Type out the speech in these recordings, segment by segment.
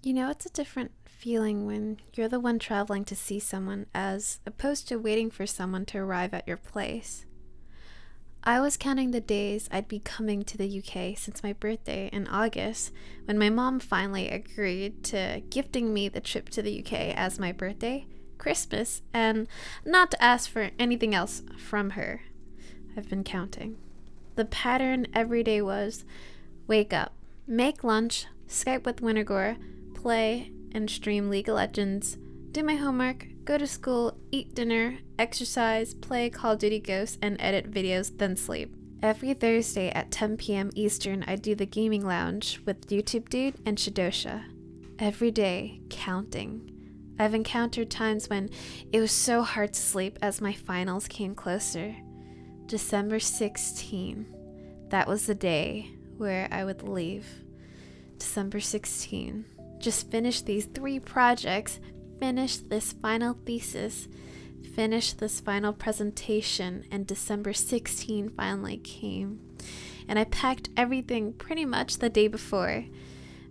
You know, it's a different feeling when you're the one traveling to see someone as opposed to waiting for someone to arrive at your place. I was counting the days I'd be coming to the UK since my birthday in August when my mom finally agreed to gifting me the trip to the UK as my birthday, Christmas, and not to ask for anything else from her. I've been counting. The pattern every day was wake up, make lunch, Skype with Wintergore, play and stream League of Legends, do my homework, go to school, eat dinner, exercise, play CoD Ghosts, and edit videos, then sleep. Every Thursday at 10 p.m. Eastern, I do the gaming lounge with YouTube Dude and Shadosha. Every day, counting. I've encountered times when it was so hard to sleep as my finals came closer. December 16. That was the day where I would leave. December 16. Just finish these 3 projects, finish this final thesis, finish this final presentation, and December 16 finally came. And I packed everything pretty much the day before.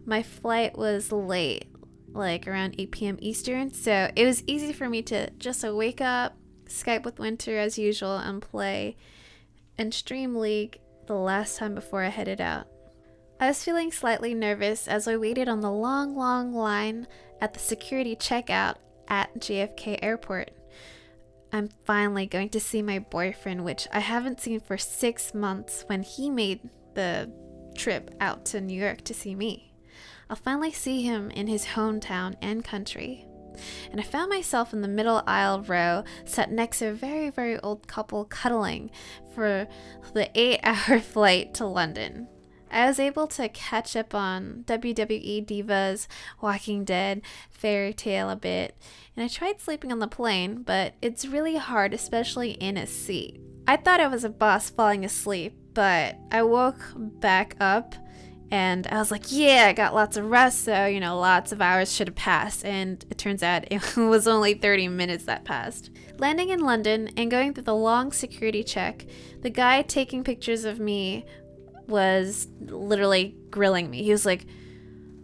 My flight was late, like around 8 p.m. Eastern, so it was easy for me to just wake up, Skype with Winter as usual, and play and stream League the last time before I headed out. I was feeling slightly nervous as I waited on the long line at the security checkout at JFK Airport. I'm finally going to see my boyfriend, which I haven't seen for 6 months when he made the trip out to New York to see me. I'll finally see him in his hometown and country. And I found myself in the middle aisle row, sat next to a very old couple cuddling for the 8-hour flight to London. I was able to catch up on WWE Divas, Walking Dead, Fairy Tale a bit, and I tried sleeping on the plane, but it's really hard, especially in a seat. I thought I was a boss falling asleep, but I woke back up and I was like, yeah, I got lots of rest, so, lots of hours should have passed, and it turns out it was only 30 minutes that passed. Landing in London and going through the long security check, the guy taking pictures of me was literally grilling me. He was like,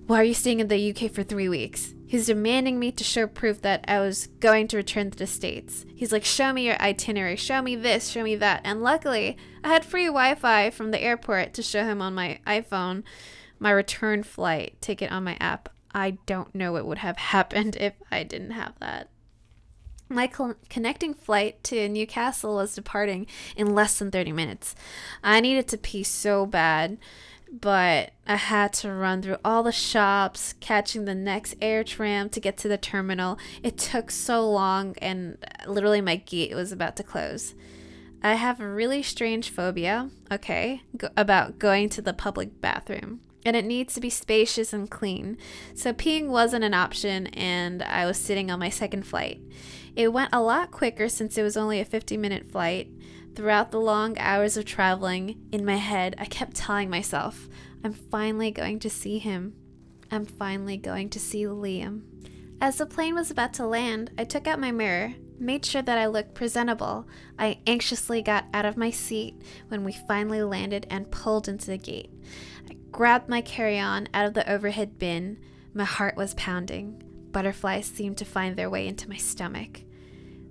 why are you staying in the UK for 3 weeks? He's demanding me to show proof that I was going to return to the States. He's like, show me your itinerary, show me this, show me that. And luckily, I had free Wi-Fi from the airport to show him on my iPhone my return flight ticket on my app. I don't know what would have happened if I didn't have that. My connecting flight to Newcastle was departing in less than 30 minutes. I needed to pee so bad, but I had to run through all the shops, catching the next air tram to get to the terminal. It took so long, and literally my gate was about to close. I have a really strange phobia, about going to the public bathroom. And it needs to be spacious and clean. So peeing wasn't an option, and I was sitting on my second flight. It went a lot quicker since it was only a 50-minute flight. Throughout the long hours of traveling, in my head, I kept telling myself, I'm finally going to see him. I'm finally going to see Liam. As the plane was about to land, I took out my mirror, made sure that I looked presentable. I anxiously got out of my seat when we finally landed and pulled into the gate. I grabbed my carry-on out of the overhead bin. My heart was pounding. Butterflies seemed to find their way into my stomach.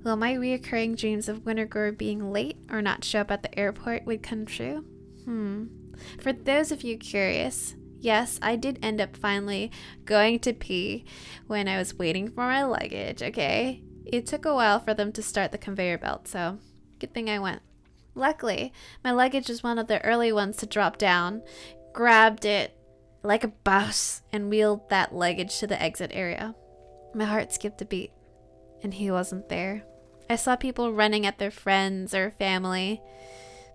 Will my reoccurring dreams of Wintergore being late or not show up at the airport would come true? For those of you curious, yes, I did end up finally going to pee when I was waiting for my luggage, okay? It took a while for them to start the conveyor belt, so good thing I went. Luckily, my luggage was one of the early ones to drop down, grabbed it like a boss, and wheeled that luggage to the exit area. My heart skipped a beat, and he wasn't there. I saw people running at their friends or family,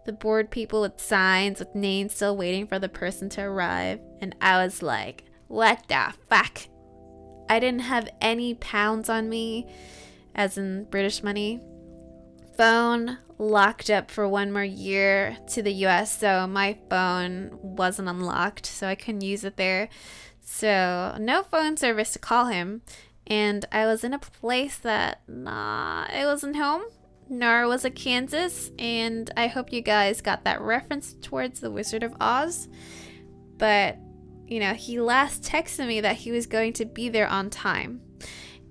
the bored people with signs with names still waiting for the person to arrive, and I was like, what the fuck? I didn't have any pounds on me, as in British money. Phone locked up for 1 more year to the US, so my phone wasn't unlocked, so I couldn't use it there. So no phone service to call him. And I was in a place that, it wasn't home, nor was it Kansas. And I hope you guys got that reference towards The Wizard of Oz. But he last texted me that he was going to be there on time.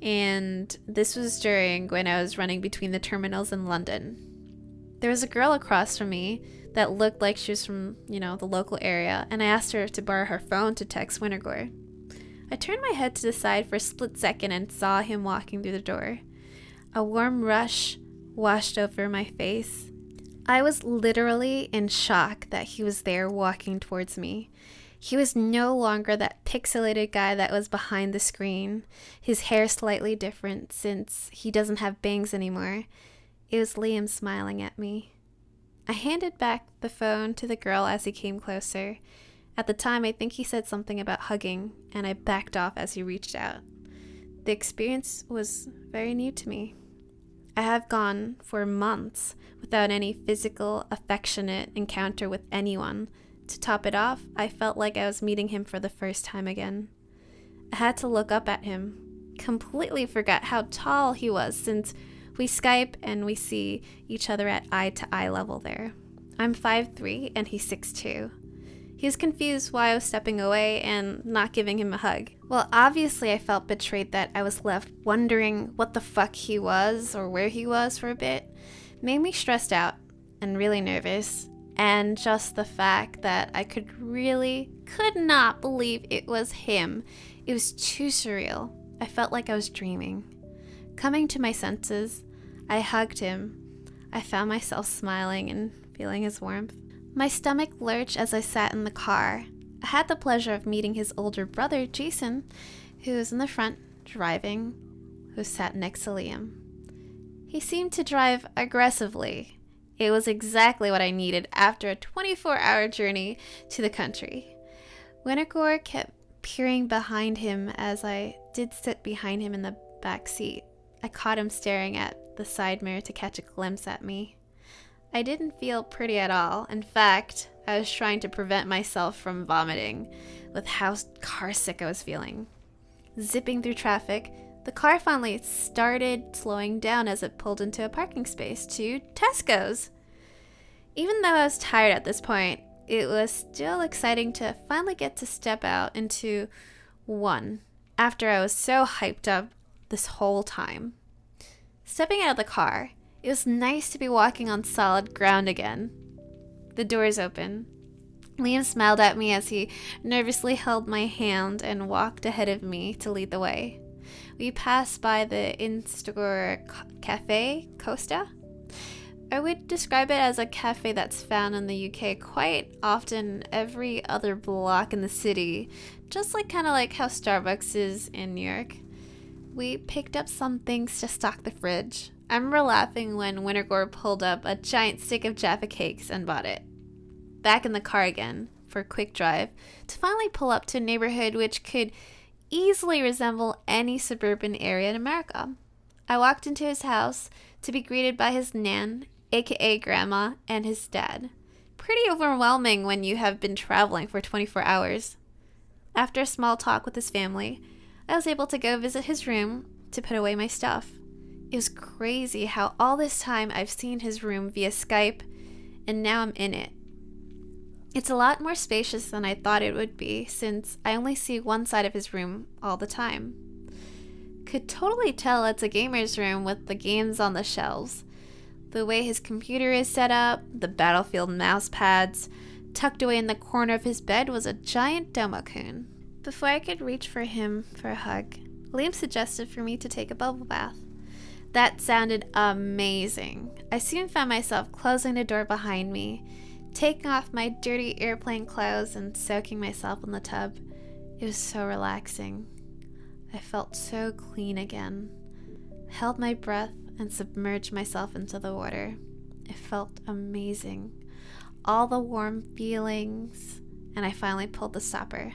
And this was during when I was running between the terminals in London. There was a girl across from me that looked like she was from, the local area, and I asked her to borrow her phone to text Wintergore. I turned my head to the side for a split second and saw him walking through the door. A warm rush washed over my face. I was literally in shock that he was there walking towards me. He was no longer that pixelated guy that was behind the screen, his hair slightly different since he doesn't have bangs anymore. It was Liam smiling at me. I handed back the phone to the girl as he came closer. At the time, I think he said something about hugging, and I backed off as he reached out. The experience was very new to me. I have gone for months without any physical, affectionate encounter with anyone. To top it off, I felt like I was meeting him for the first time again. I had to look up at him. Completely forgot how tall he was since we Skype and we see each other at eye-to-eye level there. I'm 5'3" and he's 6'2". He was confused why I was stepping away and not giving him a hug. Well, obviously I felt betrayed that I was left wondering what the fuck he was or where he was for a bit. Made me stressed out and really nervous. And just the fact that I could not believe it was him. It was too surreal. I felt like I was dreaming. Coming to my senses, I hugged him. I found myself smiling and feeling his warmth. My stomach lurched as I sat in the car. I had the pleasure of meeting his older brother, Jason, who was in the front driving, who sat next to Liam. He seemed to drive aggressively. It was exactly what I needed after a 24-hour journey to the country. Wintergore kept peering behind him as I did sit behind him in the back seat. I caught him staring at the side mirror to catch a glimpse at me. I didn't feel pretty at all. In fact, I was trying to prevent myself from vomiting with how car sick I was feeling. Zipping through traffic, the car finally started slowing down as it pulled into a parking space to Tesco's. Even though I was tired at this point, it was still exciting to finally get to step out into one after I was so hyped up this whole time. Stepping out of the car, it was nice to be walking on solid ground again. The doors open. Liam smiled at me as he nervously held my hand and walked ahead of me to lead the way. We passed by the in-store cafe, Costa. I would describe it as a cafe that's found in the UK quite often every other block in the city, just kind of like how Starbucks is in New York. We picked up some things to stock the fridge. I remember laughing when Wintergore pulled up a giant stick of Jaffa cakes and bought it. Back in the car again for a quick drive to finally pull up to a neighborhood which could easily resemble any suburban area in America. I walked into his house to be greeted by his nan, aka grandma, and his dad. Pretty overwhelming when you have been traveling for 24 hours. After a small talk with his family, I was able to go visit his room to put away my stuff. It was crazy how all this time I've seen his room via Skype, and now I'm in it. It's a lot more spacious than I thought it would be, since I only see one side of his room all the time. Could totally tell it's a gamer's room with the games on the shelves. The way his computer is set up, the Battlefield mouse pads, tucked away in the corner of his bed was a giant Domokun. Before I could reach for him for a hug, Liam suggested for me to take a bubble bath. That sounded amazing. I soon found myself closing the door behind me, taking off my dirty airplane clothes and soaking myself in the tub. It was so relaxing. I felt so clean again. I held my breath and submerged myself into the water. It felt amazing. All the warm feelings, and I finally pulled the stopper.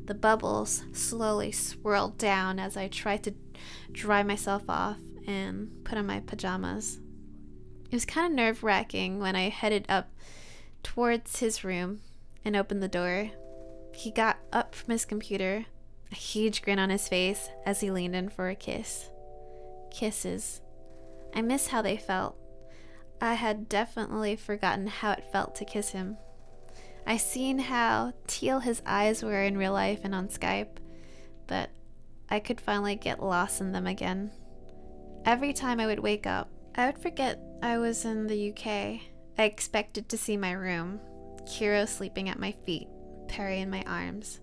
The bubbles slowly swirled down as I tried to dry myself off and put on my pajamas. It was kind of nerve-wracking when I headed up towards his room and opened the door. He got up from his computer, a huge grin on his face as he leaned in for a kiss. Kisses. I miss how they felt. I had definitely forgotten how it felt to kiss him. I seen how teal his eyes were in real life and on Skype, but I could finally get lost in them again. Every time I would wake up, I would forget I was in the UK. I expected to see my room, Kiro sleeping at my feet, Perry in my arms.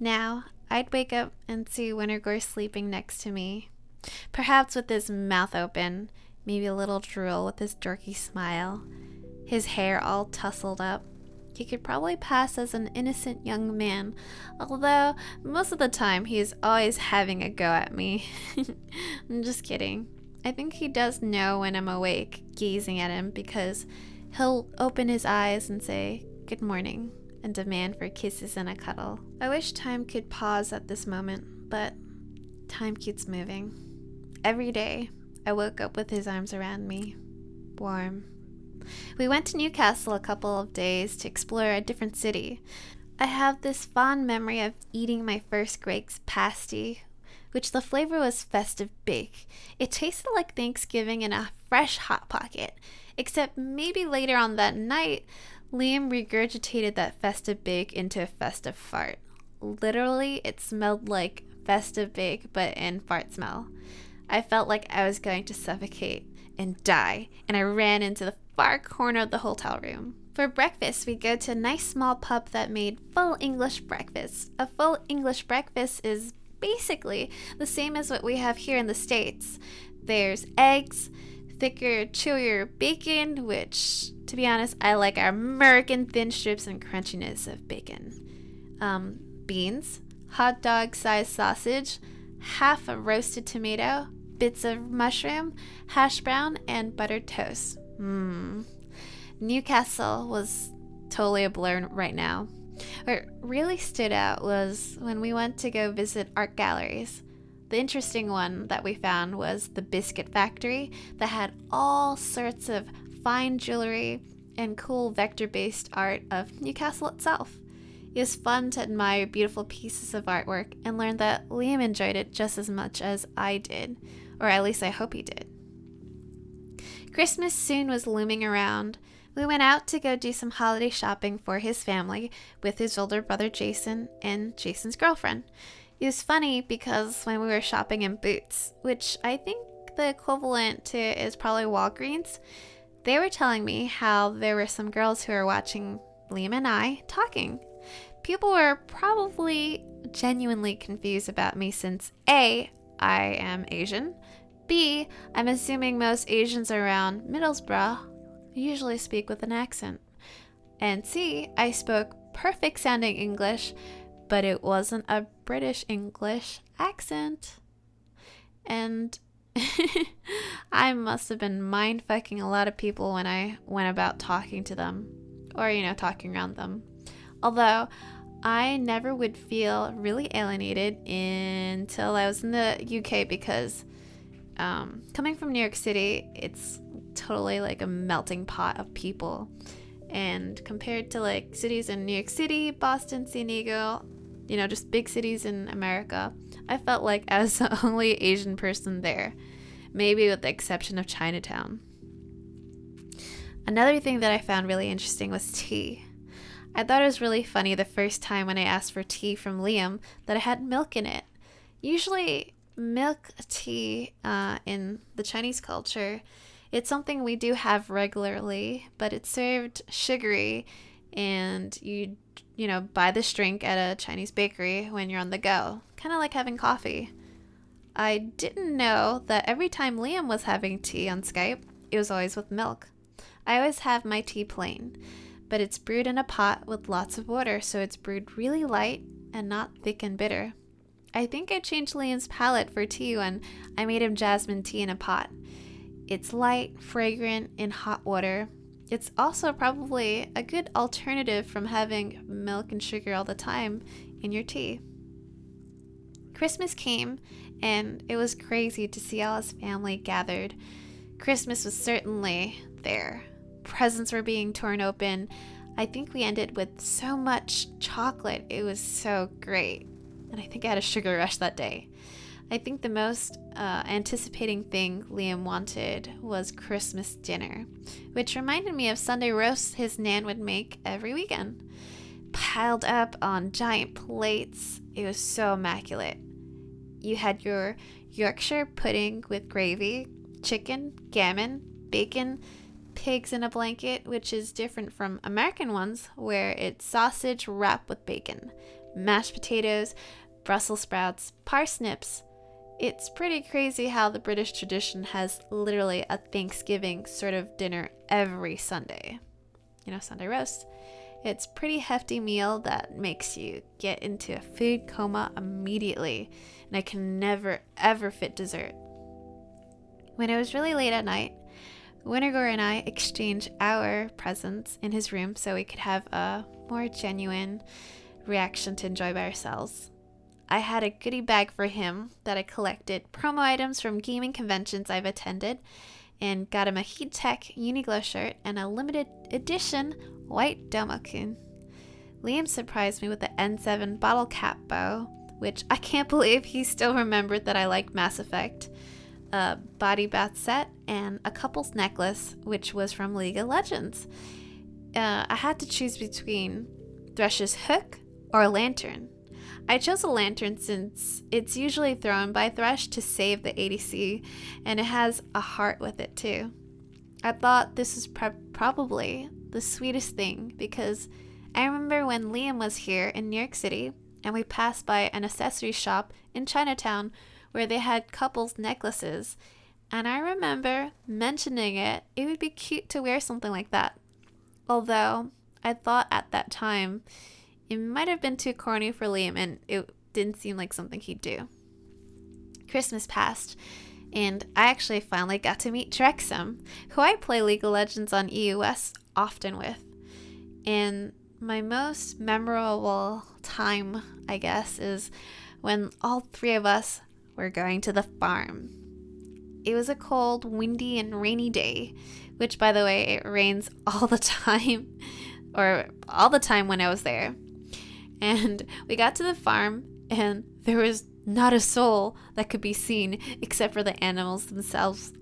Now, I'd wake up and see Wintergore sleeping next to me, perhaps with his mouth open, maybe a little drool with his dorky smile, his hair all tousled up. He could probably pass as an innocent young man, although most of the time he is always having a go at me. I'm just kidding. I think he does know when I'm awake, gazing at him, because he'll open his eyes and say, "Good morning," and demand for kisses and a cuddle. I wish time could pause at this moment, but time keeps moving. Every day, I woke up with his arms around me, warm. We went to Newcastle a couple of days to explore a different city. I have this fond memory of eating my first Greg's pasty, which the flavor was festive bake. It tasted like Thanksgiving in a fresh Hot Pocket, except maybe later on that night, Liam regurgitated that festive bake into a festive fart. Literally, it smelled like festive bake, but in fart smell. I felt like I was going to suffocate and die, and I ran into the far corner of the hotel room. For breakfast, we go to a nice small pub that made full English breakfast. A full English breakfast is basically the same as what we have here in the States. There's eggs, thicker, chewier bacon, which, to be honest, I like our American thin strips and crunchiness of bacon. Beans, hot dog-sized sausage, half a roasted tomato, bits of mushroom, hash brown, and buttered toast. Newcastle was totally a blur right now. What really stood out was when we went to go visit art galleries. The interesting one that we found was the Biscuit Factory that had all sorts of fine jewelry and cool vector-based art of Newcastle itself. It was fun to admire beautiful pieces of artwork and learn that Liam enjoyed it just as much as I did, or at least I hope he did. Christmas soon was looming around. We went out to go do some holiday shopping for his family with his older brother Jason and Jason's girlfriend. It was funny because when we were shopping in Boots, which I think the equivalent to is probably Walgreens, they were telling me how there were some girls who were watching Liam and I talking. People were probably genuinely confused about me since A, I am Asian, B, I'm assuming most Asians around Middlesbrough usually speak with an accent, and C, I spoke perfect sounding English, but it wasn't a British English accent. And I must have been mind-fucking a lot of people when I went about talking to them, or, talking around them. Although, I never would feel really alienated until I was in the UK because coming from New York City, it's totally like a melting pot of people. And compared to like cities in New York City, Boston, San Diego, just big cities in America, I felt like I was the only Asian person there, maybe with the exception of Chinatown. Another thing that I found really interesting was tea. I thought it was really funny the first time when I asked for tea from Liam that it had milk in it. Usually milk tea in the Chinese culture, it's something we do have regularly, but it's served sugary and you buy this drink at a Chinese bakery when you're on the go, kind of like having coffee. I didn't know that every time Liam was having tea on Skype, it was always with milk. I always have my tea plain, but it's brewed in a pot with lots of water, so it's brewed really light and not thick and bitter. I think I changed Liam's palate for tea when I made him jasmine tea in a pot. It's light, fragrant, in hot water. It's also probably a good alternative from having milk and sugar all the time in your tea. Christmas came, and it was crazy to see all his family gathered. Christmas was certainly there. Presents were being torn open. I think we ended with so much chocolate. It was so great. And I think I had a sugar rush that day. I think the most anticipating thing Liam wanted was Christmas dinner, which reminded me of Sunday roasts his nan would make every weekend. Piled up on giant plates, it was so immaculate. You had your Yorkshire pudding with gravy, chicken, gammon, bacon, pigs in a blanket, which is different from American ones where it's sausage wrapped with bacon, mashed potatoes, Brussels sprouts, parsnips. It's pretty crazy how the British tradition has literally a Thanksgiving sort of dinner every Sunday. Sunday roast. It's a pretty hefty meal that makes you get into a food coma immediately, and I can never ever fit dessert. When it was really late at night, Wintergore and I exchanged our presents in his room so we could have a more genuine reaction to enjoy by ourselves. I had a goodie bag for him that I collected promo items from gaming conventions I've attended and got him a Heat Tech Uniglow shirt and a limited edition white Domokun. Liam surprised me with the N7 bottle cap bow, which I can't believe he still remembered that I like Mass Effect, a body bath set, and a couple's necklace, which was from League of Legends. I had to choose between Thresh's hook or a lantern. I chose a lantern since it's usually thrown by Thresh to save the ADC, and it has a heart with it too. I thought this was probably the sweetest thing because I remember when Liam was here in New York City and we passed by an accessory shop in Chinatown where they had couples necklaces, and I remember mentioning it would be cute to wear something like that. Although I thought at that time it might have been too corny for Liam and it didn't seem like something he'd do. Christmas passed, and I actually finally got to meet Drexum, who I play League of Legends on EUS often with. And my most memorable time, I guess, is when all three of us were going to the farm. It was a cold, windy, and rainy day, which, by the way, it rains all the time, or all the time when I was there. And we got to the farm, and there was not a soul that could be seen except for the animals themselves.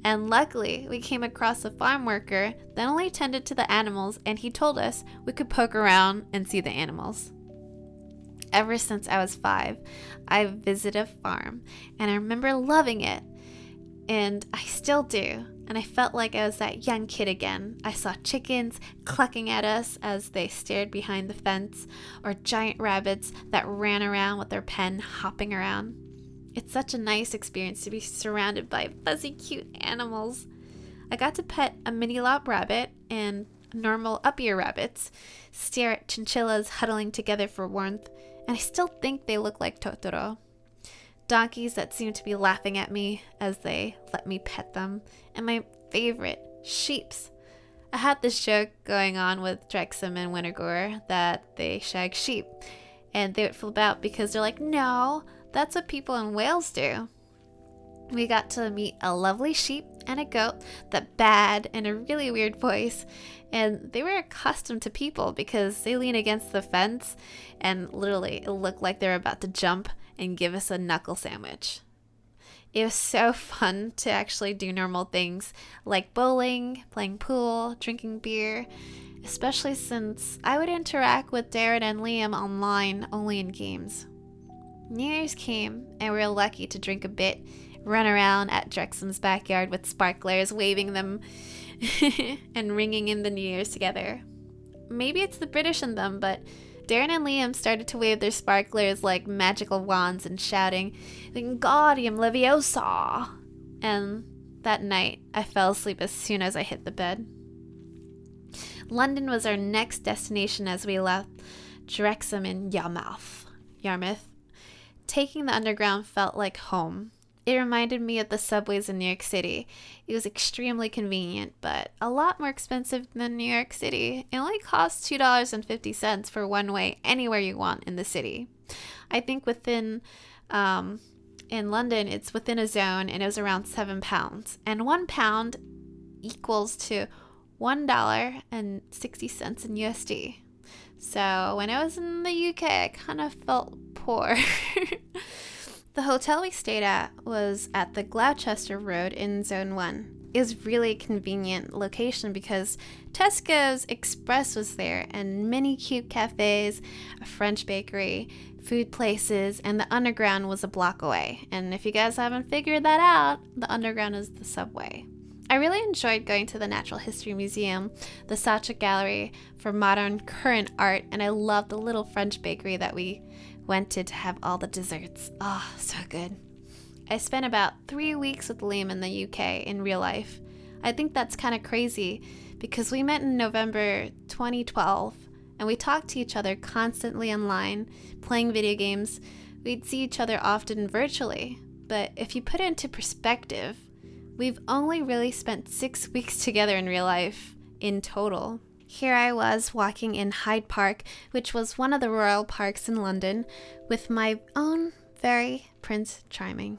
And luckily, we came across a farm worker that only tended to the animals, and he told us we could poke around and see the animals. Ever since I was 5, I visited a farm, and I remember loving it. And I still do. And I felt like I was that young kid again. I saw chickens clucking at us as they stared behind the fence, or giant rabbits that ran around with their pen hopping around. It's such a nice experience to be surrounded by fuzzy, cute animals. I got to pet a mini lop rabbit and normal up-ear rabbits, stare at chinchillas huddling together for warmth, and I still think they look like Totoro. Donkeys that seemed to be laughing at me as they let me pet them, and my favorite, sheeps. I had this joke going on with Drexum and Wintergore that they shag sheep, and they would flip out because they're like, no, that's what people in Wales do. We got to meet a lovely sheep and a goat that bad in a really weird voice, and they were accustomed to people because they lean against the fence and literally it looked like they were about to jump and give us a knuckle sandwich. It was so fun to actually do normal things like bowling, playing pool, drinking beer, especially since I would interact with Darren and Liam online only in games. New Year's came and we were lucky to drink a bit, run around at Drexum's backyard with sparklers, waving them and ringing in the New Year's together. Maybe it's the British in them, but Darren and Liam started to wave their sparklers like magical wands and shouting, Wingardium Leviosa! And that night, I fell asleep as soon as I hit the bed. London was our next destination as we left Drexum in Yarmouth. Taking the underground felt like home. It reminded me of the subways in New York City. It was extremely convenient, but a lot more expensive than New York City. It only costs $2.50 for one way anywhere you want in the city. I think in London, it's within a zone, and it was around £7. And £1 equals to $1.60 in USD. So when I was in the UK, I kind of felt poor. The hotel we stayed at was at the Gloucester Road in Zone 1. It was really convenient location because Tesco's Express was there and many cute cafes, a French bakery, food places, and the underground was a block away. And if you guys haven't figured that out, the underground is the subway. I really enjoyed going to the Natural History Museum, the Sacha Gallery for modern current art, and I loved the little French bakery that we went to have all the desserts. Oh, so good. I spent about 3 weeks with Liam in the UK in real life. I think that's kind of crazy because we met in November 2012 and we talked to each other constantly online, playing video games. We'd see each other often virtually, but if you put it into perspective, we've only really spent 6 weeks together in real life in total. Here I was walking in Hyde Park, which was one of the royal parks in London, with my own very Prince Charming.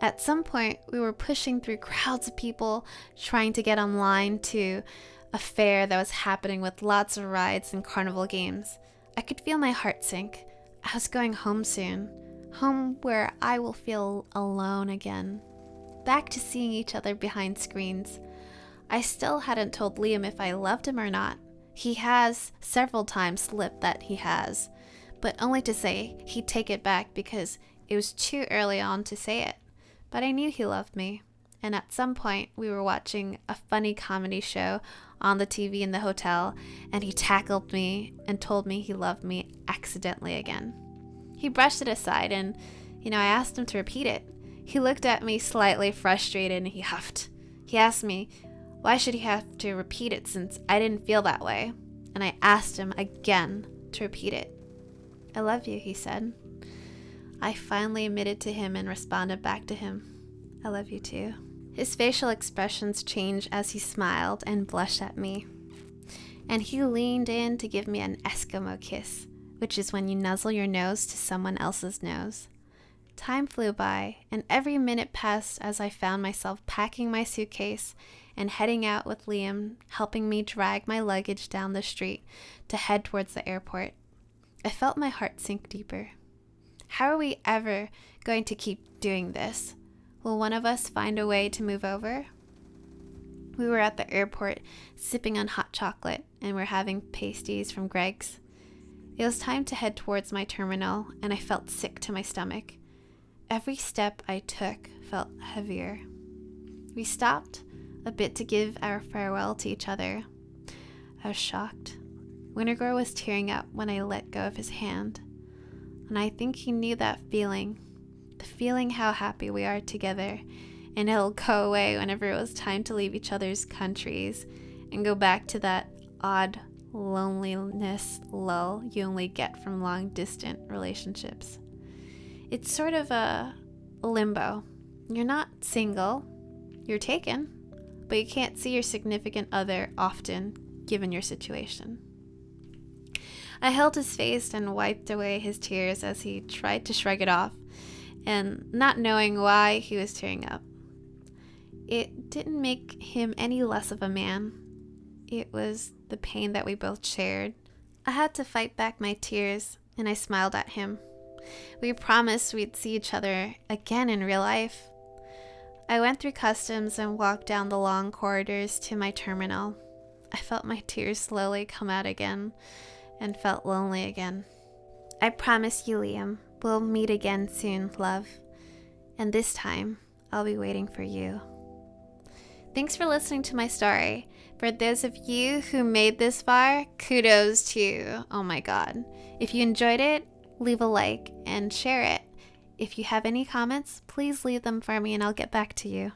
At some point, we were pushing through crowds of people trying to get online to a fair that was happening with lots of rides and carnival games. I could feel my heart sink. I was going home soon, home where I will feel alone again. Back to seeing each other behind screens. I still hadn't told Liam if I loved him or not. He has several times slipped that he has, but only to say he'd take it back because it was too early on to say it. But I knew he loved me, and at some point we were watching a funny comedy show on the TV in the hotel, and he tackled me and told me he loved me accidentally again. He brushed it aside and, I asked him to repeat it. He looked at me slightly frustrated and he huffed. He asked me, why should he have to repeat it since I didn't feel that way? And I asked him again to repeat it. I love you, he said. I finally admitted to him and responded back to him. I love you too. His facial expressions changed as he smiled and blushed at me. And he leaned in to give me an Eskimo kiss, which is when you nuzzle your nose to someone else's nose. Time flew by, and every minute passed as I found myself packing my suitcase and heading out with Liam, helping me drag my luggage down the street to head towards the airport. I felt my heart sink deeper. How are we ever going to keep doing this? Will one of us find a way to move over? We were at the airport sipping on hot chocolate and we're having pasties from Greg's. It was time to head towards my terminal and I felt sick to my stomach. Every step I took felt heavier. We stopped a bit to give our farewell to each other. I was shocked. Wintergore was tearing up when I let go of his hand. And I think he knew that feeling, the feeling how happy we are together, and it'll go away whenever it was time to leave each other's countries and go back to that odd loneliness lull you only get from long distant relationships. It's sort of a limbo. You're not single, you're taken, but you can't see your significant other often given your situation. I held his face and wiped away his tears as he tried to shrug it off, and not knowing why he was tearing up. It didn't make him any less of a man. It was the pain that we both shared. I had to fight back my tears, and I smiled at him. We promised we'd see each other again in real life. I went through customs and walked down the long corridors to my terminal. I felt my tears slowly come out again and felt lonely again. I promise you, Liam, we'll meet again soon, love. And this time, I'll be waiting for you. Thanks for listening to my story. For those of you who made this far, kudos to you. Oh my God. If you enjoyed it, leave a like and share it. If you have any comments, please leave them for me and I'll get back to you.